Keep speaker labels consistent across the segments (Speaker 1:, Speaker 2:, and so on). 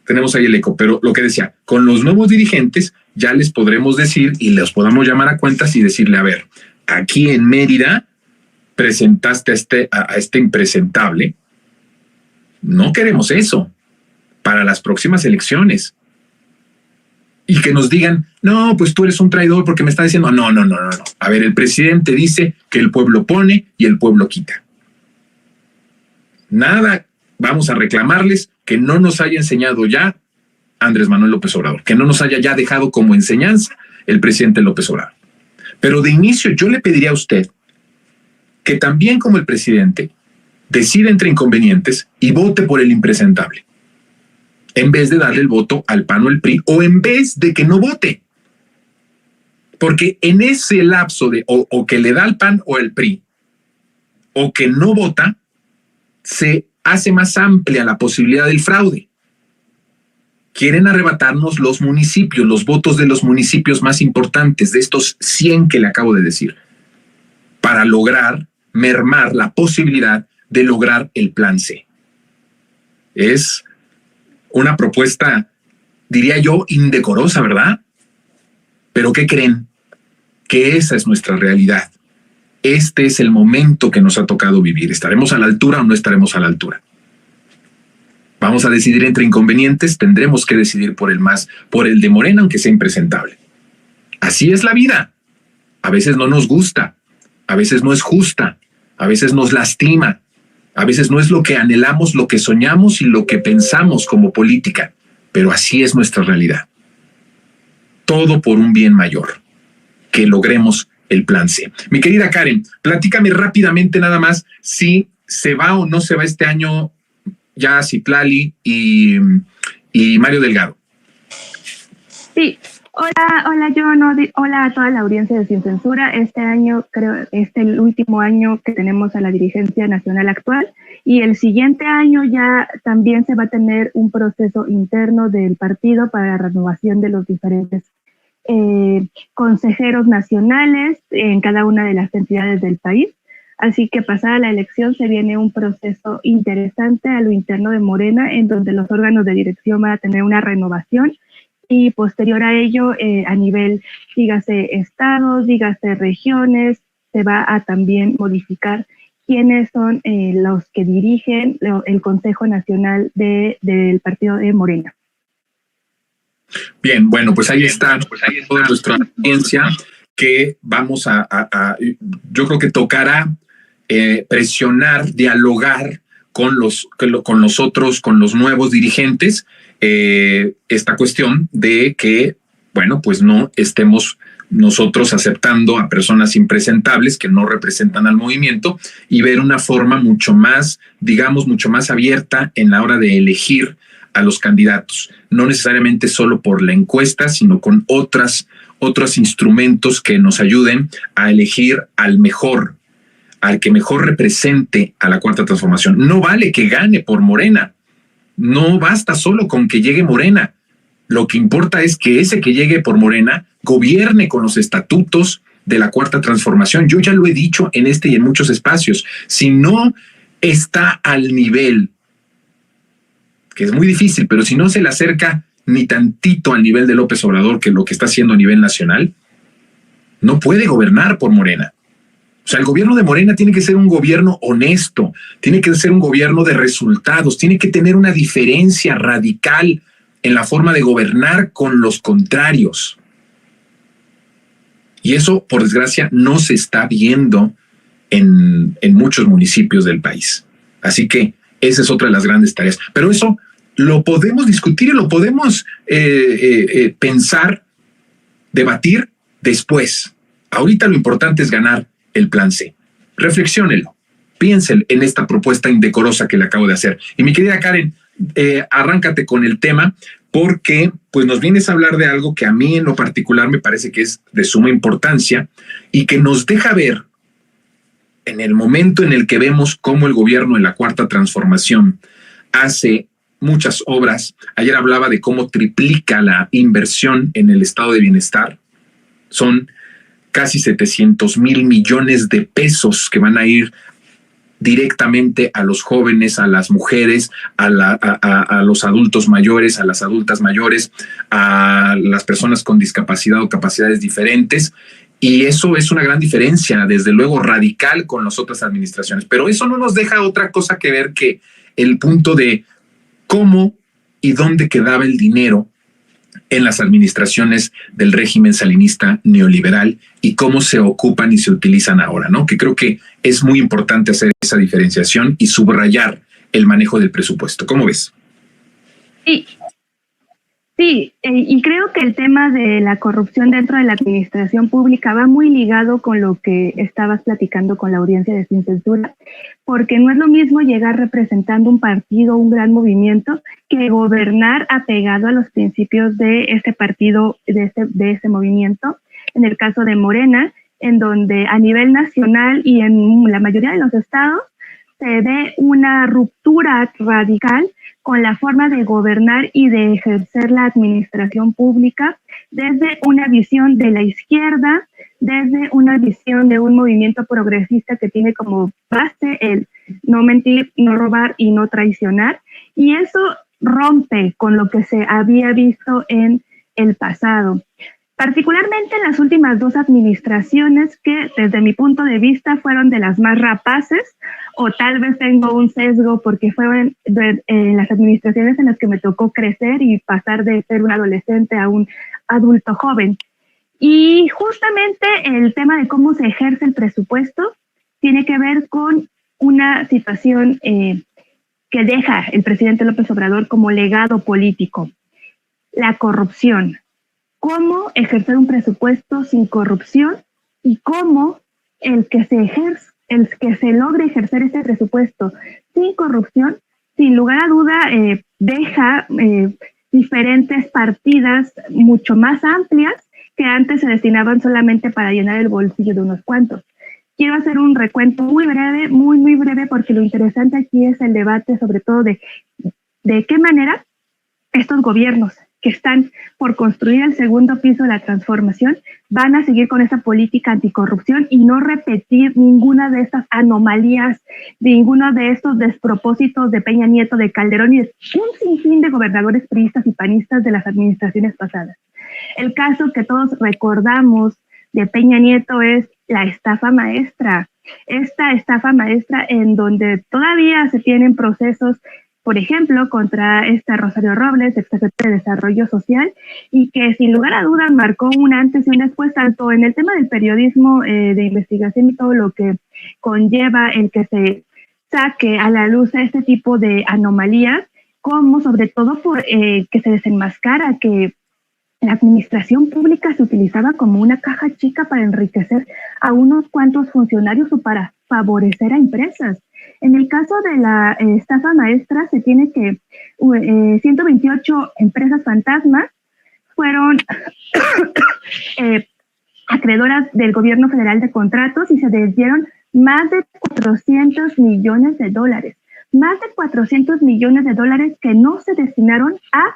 Speaker 1: tenemos ahí el eco, pero lo que decía, con los nuevos dirigentes ya les podremos decir y los podamos llamar a cuentas y decirle, a ver, aquí en Mérida presentaste a este impresentable. No queremos eso para las próximas elecciones. Y que nos digan, no, pues tú eres un traidor porque me está diciendo, no. A ver, el presidente dice que el pueblo pone y el pueblo quita. Nada, vamos a reclamarles que no nos haya enseñado ya Andrés Manuel López Obrador, que no nos haya ya dejado como enseñanza el presidente López Obrador. Pero de inicio yo le pediría a usted que también como el presidente decida entre inconvenientes y vote por el impresentable, en vez de darle el voto al PAN o el PRI, o en vez de que no vote. Porque en ese lapso de o que le da al PAN o al PRI, o que no vota, se hace más amplia la posibilidad del fraude. Quieren arrebatarnos los municipios, los votos de los municipios más importantes, de estos 100 que le acabo de decir, para lograr mermar la posibilidad de lograr el plan C. Es una propuesta, diría yo, indecorosa, ¿verdad? Pero ¿qué creen? Que esa es nuestra realidad. Este es el momento que nos ha tocado vivir. ¿Estaremos a la altura o no estaremos a la altura? Vamos a decidir entre inconvenientes, tendremos que decidir por el de Morena, aunque sea impresentable. Así es la vida. A veces no nos gusta, a veces no es justa, a veces nos lastima, a veces no es lo que anhelamos, lo que soñamos y lo que pensamos como política, pero así es nuestra realidad. Todo por un bien mayor, que logremos el plan C. Mi querida Karen, platícame rápidamente nada más si se va o no se va este año ya Citlali y Mario Delgado.
Speaker 2: Sí, hola John, hola a toda la audiencia de Sin Censura. Este año creo es el último año que tenemos a la dirigencia nacional actual y el siguiente año ya también se va a tener un proceso interno del partido para la renovación de los diferentes consejeros nacionales en cada una de las entidades del país. Así que pasada la elección se viene un proceso interesante a lo interno de Morena, en donde los órganos de dirección van a tener una renovación y posterior a ello, a nivel, dígase estados, dígase regiones, se va a también modificar quiénes son los que dirigen el Consejo Nacional del Partido de Morena.
Speaker 1: Bien, bueno, pues ahí está toda nuestra audiencia que vamos yo creo que tocará presionar, dialogar con nosotros, con los nuevos dirigentes, esta cuestión de que, bueno, pues no estemos nosotros aceptando a personas impresentables que no representan al movimiento y ver una forma mucho más, digamos, mucho más abierta en la hora de elegir a los candidatos, no necesariamente solo por la encuesta, sino con otros instrumentos que nos ayuden a elegir al que mejor represente a la Cuarta Transformación. No vale que gane por Morena, no basta solo con que llegue Morena. Lo que importa es que ese que llegue por Morena gobierne con los estatutos de la Cuarta Transformación. Yo ya lo he dicho en este y en muchos espacios. Si no está al nivel, que es muy difícil, pero si no se le acerca ni tantito al nivel de López Obrador, que lo que está haciendo a nivel nacional, no puede gobernar por Morena. O sea, el gobierno de Morena tiene que ser un gobierno honesto, tiene que ser un gobierno de resultados, tiene que tener una diferencia radical en la forma de gobernar con los contrarios. Y eso, por desgracia, no se está viendo en muchos municipios del país. Así que esa es otra de las grandes tareas. Pero eso lo podemos discutir y lo podemos pensar, debatir después. Ahorita lo importante es ganar el plan C. Reflexiónelo, piensen en esta propuesta indecorosa que le acabo de hacer. Y mi querida Karen, arráncate con el tema, porque pues nos vienes a hablar de algo que a mí en lo particular me parece que es de suma importancia y que nos deja ver en el momento en el que vemos cómo el gobierno de la Cuarta Transformación hace muchas obras. Ayer hablaba de cómo triplica la inversión en el estado de bienestar. Son casi 700,000 millones de pesos que van a ir directamente a los jóvenes, a las mujeres, a los adultos mayores, a las adultas mayores, a las personas con discapacidad o capacidades diferentes. Y eso es una gran diferencia, desde luego radical con las otras administraciones. Pero eso no nos deja otra cosa que ver que el punto de cómo y dónde quedaba el dinero en las administraciones del régimen salinista neoliberal y cómo se ocupan y se utilizan ahora, ¿no? Que creo que es muy importante hacer esa diferenciación y subrayar el manejo del presupuesto. ¿Cómo ves?
Speaker 2: Sí, y creo que el tema de la corrupción dentro de la administración pública va muy ligado con lo que estabas platicando con la audiencia de Sin Censura, porque no es lo mismo llegar representando un partido, un gran movimiento, que gobernar apegado a los principios de ese partido, de ese movimiento. En el caso de Morena, en donde a nivel nacional y en la mayoría de los estados se ve una ruptura radical con la forma de gobernar y de ejercer la administración pública desde una visión de la izquierda, desde una visión de un movimiento progresista que tiene como base el no mentir, no robar y no traicionar. Y eso rompe con lo que se había visto en el pasado. Particularmente en las últimas dos administraciones que desde mi punto de vista fueron de las más rapaces, o tal vez tengo un sesgo porque fueron las administraciones en las que me tocó crecer y pasar de ser un adolescente a un adulto joven. Y justamente el tema de cómo se ejerce el presupuesto tiene que ver con una situación que deja el presidente López Obrador como legado político: la corrupción. Cómo ejercer un presupuesto sin corrupción y cómo el que se logre ejercer este presupuesto sin corrupción, sin lugar a duda, deja diferentes partidas mucho más amplias que antes se destinaban solamente para llenar el bolsillo de unos cuantos. Quiero hacer un recuento muy breve, muy breve, porque lo interesante aquí es el debate sobre todo de qué manera estos gobiernos que están por construir el segundo piso de la transformación van a seguir con esa política anticorrupción y no repetir ninguna de estas anomalías, ninguno de estos despropósitos de Peña Nieto, de Calderón y de un sinfín de gobernadores priistas y panistas de las administraciones pasadas. El caso que todos recordamos de Peña Nieto es la estafa maestra. Esta estafa maestra en donde todavía se tienen procesos, por ejemplo, contra Rosario Robles, exsecretaria de Desarrollo Social, y que sin lugar a dudas marcó un antes y un después, tanto en el tema del periodismo de investigación y todo lo que conlleva el que se saque a la luz este tipo de anomalías, como sobre todo por que se desenmascara que la administración pública se utilizaba como una caja chica para enriquecer a unos cuantos funcionarios o para favorecer a empresas. En el caso de la estafa maestra, se tiene que 128 empresas fantasmas fueron acreedoras del gobierno federal de contratos y se desviaron más de 400 millones de dólares. Más de 400 millones de dólares que no se destinaron a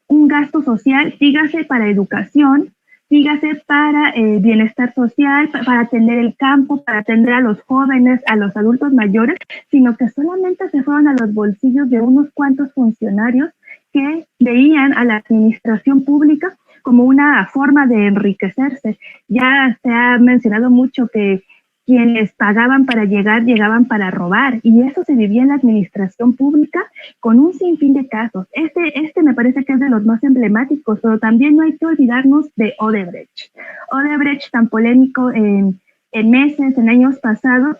Speaker 2: un gasto social, dígase para educación, dígase para bienestar social, para atender el campo, para atender a los jóvenes, a los adultos mayores, sino que solamente se fueron a los bolsillos de unos cuantos funcionarios que veían a la administración pública como una forma de enriquecerse. Ya se ha mencionado mucho que quienes pagaban para llegar, llegaban para robar, y eso se vivía en la administración pública con un sinfín de casos. Este me parece que es de los más emblemáticos, pero también no hay que olvidarnos de Odebrecht. Odebrecht, tan polémico en meses, en años pasados,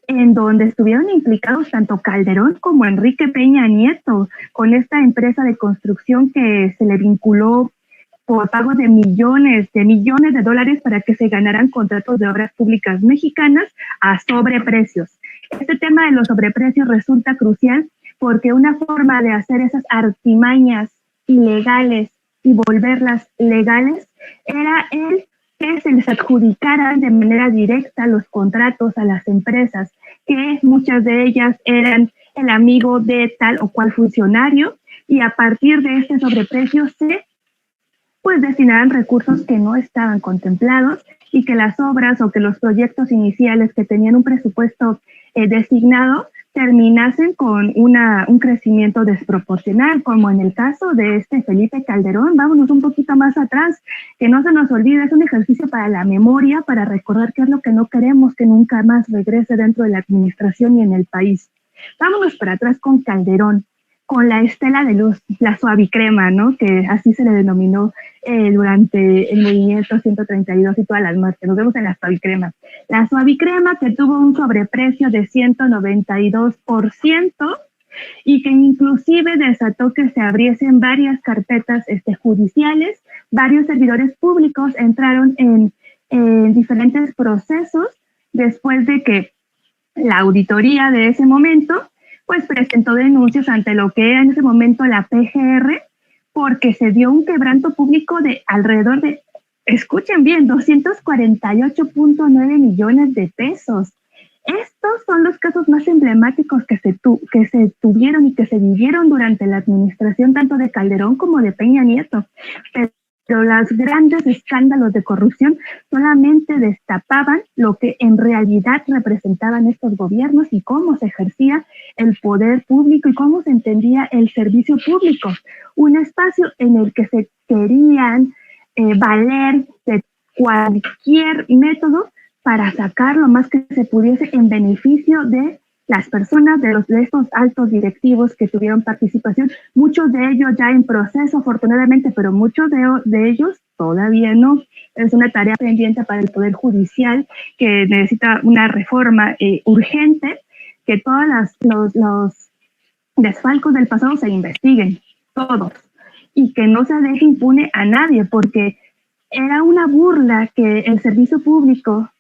Speaker 2: en donde estuvieron implicados tanto Calderón como Enrique Peña Nieto, con esta empresa de construcción que se le vinculó por pago de millones de dólares para que se ganaran contratos de obras públicas mexicanas a sobreprecios. Este tema de los sobreprecios resulta crucial porque una forma de hacer esas artimañas ilegales y volverlas legales era el que se les adjudicaran de manera directa los contratos a las empresas, que muchas de ellas eran el amigo de tal o cual funcionario, y a partir de este sobreprecio se destinaran recursos que no estaban contemplados y que las obras o que los proyectos iniciales que tenían un presupuesto designado terminasen con un crecimiento desproporcional, como en el caso de Felipe Calderón. Vámonos un poquito más atrás, que no se nos olvide, es un ejercicio para la memoria, para recordar qué es lo que no queremos que nunca más regrese dentro de la administración y en el país. Vámonos para atrás con Calderón, con la estela de luz, la suavicrema, ¿no? Que así se le denominó durante el movimiento 132 y todas las marchas. Nos vemos en la suavicrema. La suavicrema que tuvo un sobreprecio de 192% y que inclusive desató que se abriesen varias carpetas judiciales. Varios servidores públicos entraron en diferentes procesos después de que la auditoría de ese momento pues presentó denuncias ante lo que era en ese momento la PGR, porque se dio un quebranto público de alrededor de, escuchen bien, 248.9 millones de pesos. Estos son los casos más emblemáticos que se tuvieron y que se vivieron durante la administración tanto de Calderón como de Peña Nieto. Pero los grandes escándalos de corrupción solamente destapaban lo que en realidad representaban estos gobiernos y cómo se ejercía el poder público y cómo se entendía el servicio público. Un espacio en el que se querían valer de cualquier método para sacar lo más que se pudiese en beneficio de las personas, de estos altos directivos que tuvieron participación, muchos de ellos ya en proceso, afortunadamente, pero muchos de ellos todavía no. Es una tarea pendiente para el Poder Judicial que necesita una reforma urgente, que todos los desfalcos del pasado se investiguen, todos, y que no se deje impune a nadie, porque era una burla que el servicio público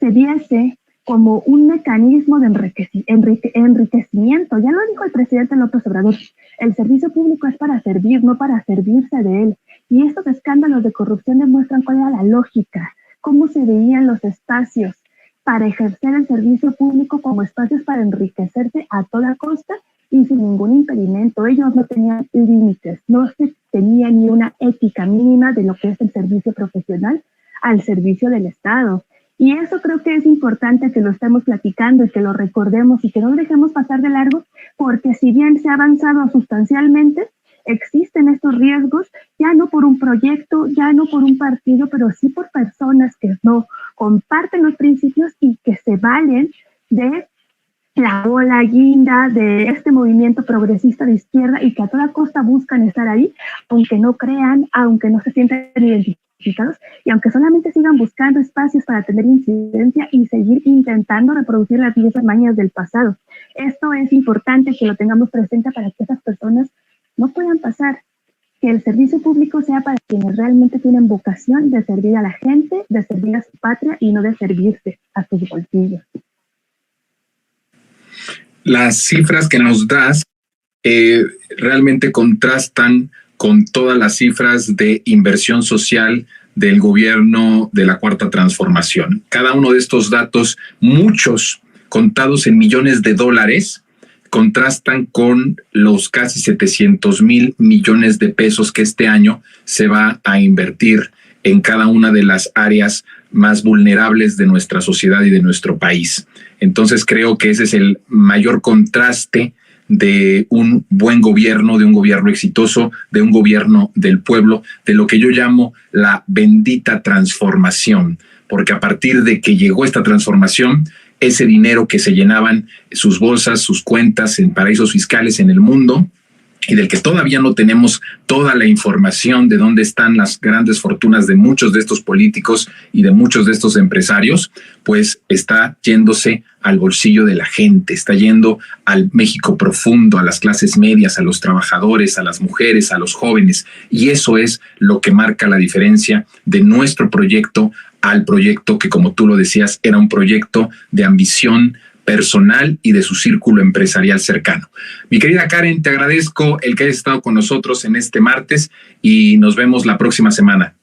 Speaker 2: se viese como un mecanismo de enriquecimiento. Ya lo dijo el presidente López Obrador, el servicio público es para servir, no para servirse de él. Y estos escándalos de corrupción demuestran cuál era la lógica, cómo se veían los espacios para ejercer el servicio público como espacios para enriquecerse a toda costa y sin ningún impedimento. Ellos no tenían límites, no se tenía ni una ética mínima de lo que es el servicio profesional al servicio del Estado. Y eso creo que es importante que lo estemos platicando y que lo recordemos y que no lo dejemos pasar de largo, porque si bien se ha avanzado sustancialmente, existen estos riesgos, ya no por un proyecto, ya no por un partido, pero sí por personas que no comparten los principios y que se valen de la ola guinda de este movimiento progresista de izquierda y que a toda costa buscan estar ahí, aunque no crean, aunque no se sientan identificados y aunque solamente sigan buscando espacios para tener incidencia y seguir intentando reproducir las viejas mañas del pasado. Esto es importante que lo tengamos presente para que esas personas no puedan pasar, que el servicio público sea para quienes realmente tienen vocación de servir a la gente, de servir a su patria y no de servirse a sus bolsillos.
Speaker 1: Las cifras que nos das realmente contrastan con todas las cifras de inversión social del gobierno de la Cuarta Transformación. Cada uno de estos datos, muchos contados en millones de dólares, contrastan con los casi 700,000 millones de pesos que este año se va a invertir en cada una de las áreas más vulnerables de nuestra sociedad y de nuestro país. Entonces creo que ese es el mayor contraste de un buen gobierno, de un gobierno exitoso, de un gobierno del pueblo, de lo que yo llamo la bendita transformación, porque a partir de que llegó esta transformación, ese dinero que se llenaban sus bolsas, sus cuentas en paraísos fiscales en el mundo, y del que todavía no tenemos toda la información de dónde están las grandes fortunas de muchos de estos políticos y de muchos de estos empresarios, pues está yéndose al bolsillo de la gente, está yendo al México profundo, a las clases medias, a los trabajadores, a las mujeres, a los jóvenes. Y eso es lo que marca la diferencia de nuestro proyecto al proyecto que, como tú lo decías, era un proyecto de ambición personal y de su círculo empresarial cercano. Mi querida Karen, te agradezco el que hayas estado con nosotros en este martes y nos vemos la próxima semana.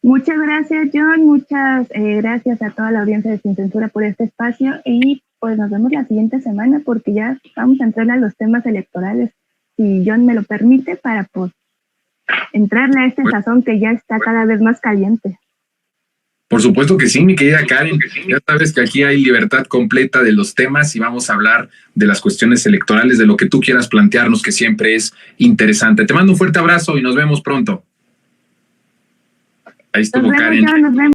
Speaker 2: Muchas gracias, John. Muchas gracias a toda la audiencia de Sin Censura por este espacio y pues nos vemos la siguiente semana porque ya vamos a entrar a los temas electorales, si John me lo permite, para pues entrarle a este sazón que ya está cada vez más caliente.
Speaker 1: Por supuesto que sí, mi querida Karen. Ya sabes que aquí hay libertad completa de los temas y vamos a hablar de las cuestiones electorales, de lo que tú quieras plantearnos, que siempre es interesante. Te mando un fuerte abrazo y nos vemos pronto. Ahí estuvo Karen.
Speaker 2: Nos vemos.